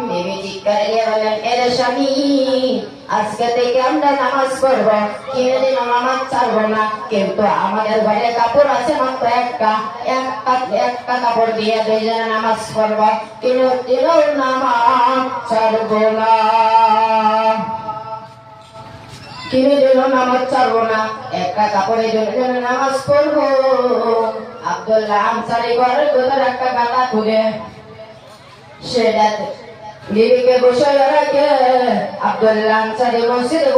বিবি চিৎকার দিয়ে বললেন, এরে স্বামী, আজকে থেকে আমরা নামাজ পড়বো, কোনদিন নামাজ ছাড়বো না। কিন্তু আমাদের ঘরে কাপড় আছে মাত্র একটা কাপড় দিয়ে দুইজনে নামাজ পড়বো, কোনদিনও নামাজ ছাড়বো না, কোনদিনও নামাজ ছাড়বো না, একটা কাপড়ে দুইজনে নামাজ পড়বো। আব্দুল্লাহ আনসারী ঘরের ভিতরে একটা গাঁথা খুলে সেটা বিবিকে বসায় রাখে। আব্দুল্লাহ আনসারী মসজিদে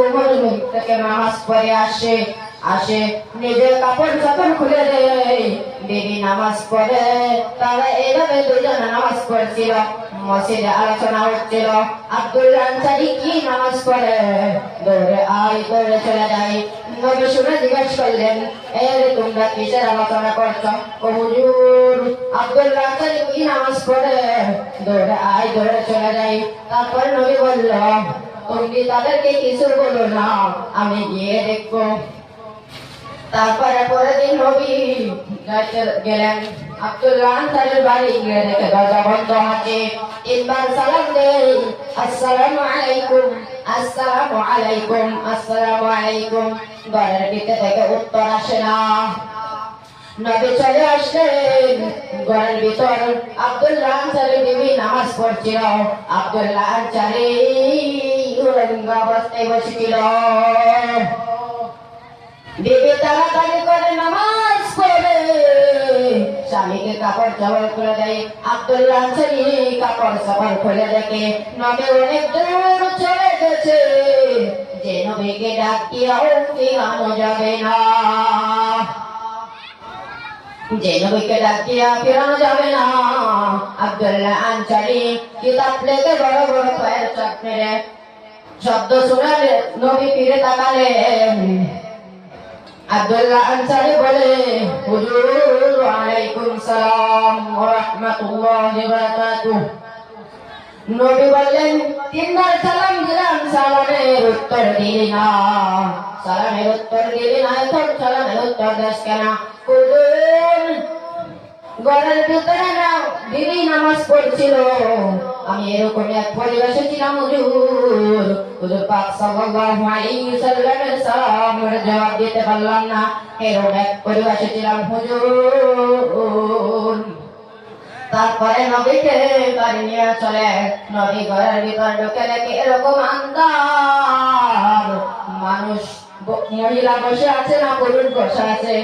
থেকে নামাজ পড়ে আসে নিজের কাপড় চাপড় খুলে দেয়, বিবি নামাজ পড়ে। তারা এইভাবে দুজনে নামাজ পড়ছিল, মসজিদে আলোচনা হচ্ছিল। আব্দুল্লাহ আনসারী কি নামাজ পড়ে, দৌড়ে চলে যায়। নবী শুনে জিজ্ঞেস করলেন, তোমরা কিসের আলোচনা করছো? ও হুজুর, আব্দুল্লাহ আনসারী কি নামাজ পড়ে, দৌড়ে চলে যায়। তারপর নবী বলল, তুমি তাদেরকে কিছু বলো না, আমি গিয়ে দেখবো। তারপরে পরের দিন নবী গেলেন আব্দুল্লাহ আনসারীর বাড়ি, গিয়ে দেখে দরজা বন্ধ আছে। তিনবার সালাম দেয়, আসসালামু আলাইকুম, আসসালামু আলাইকুম, আসসালামু আলাইকুম। ঘরের ভিতর থেকে উত্তর আসে না। নবী চলে আসলেন ঘরের ভিতর। আব্দুল্লাহ আনসারী বিবি নামাজ পড়ছিল। আব্দুল্লাহ আনসারী উলঙ্গ অবস্থায় বসেছিল। বিবি তাড়াতাড়ি করে নামাজ পড়ে স্বামীকে কাপড় চাপড় খুলে দেয়। আব্দুল্লাহ আনসারী কাপড় চাপড় খুলে দেখে নবী অনেক দূর চলে গেছে, যে নবীকে ডাকিয়াও ফিরানো যাবে না, যে নবীকে ডাকিয়া ফিরানো যাবে না। আব্দুল্লাহ আনসারী কিতাব লেগে বড় বড় পায়ের চাপ মেরে শব্দ শুনে নবী ফিরে তাকালেন। আব্দুল্লাহ আনসারী বলে, হুজুর ওয়ালাইকুম সালাম ওয়া রাহমাতুল্লাহি ওয়া বারাকাতুহু। নবী বললেন, তিনবার সালাম দিলাম, সালামের উত্তর দিলি না, সালামের উত্তর দিলি না, এখন সালামের উত্তর দাস কেন? হুজুর, ঘরের ভিতরে না বিবি নামাজ পড়ছিল, আমি এরকম এক পরিবেশে ছিলাম হুজুর। হুজুর পাক সাল্লাল্লাহু আলাইহি ওয়াসাল্লামের সালামের জবাব দিতে পারলাম না, এরকম এক পরিবেশে ছিলাম হুজুর। তারপরে নবীকে বাড়ি নিয়ে চলে। নবী ঘরের ভিতর ঢুকে দেখে এরকম আন্দার মানুষ, মহিলা বসে আছে না পুরুষ বসে আছে।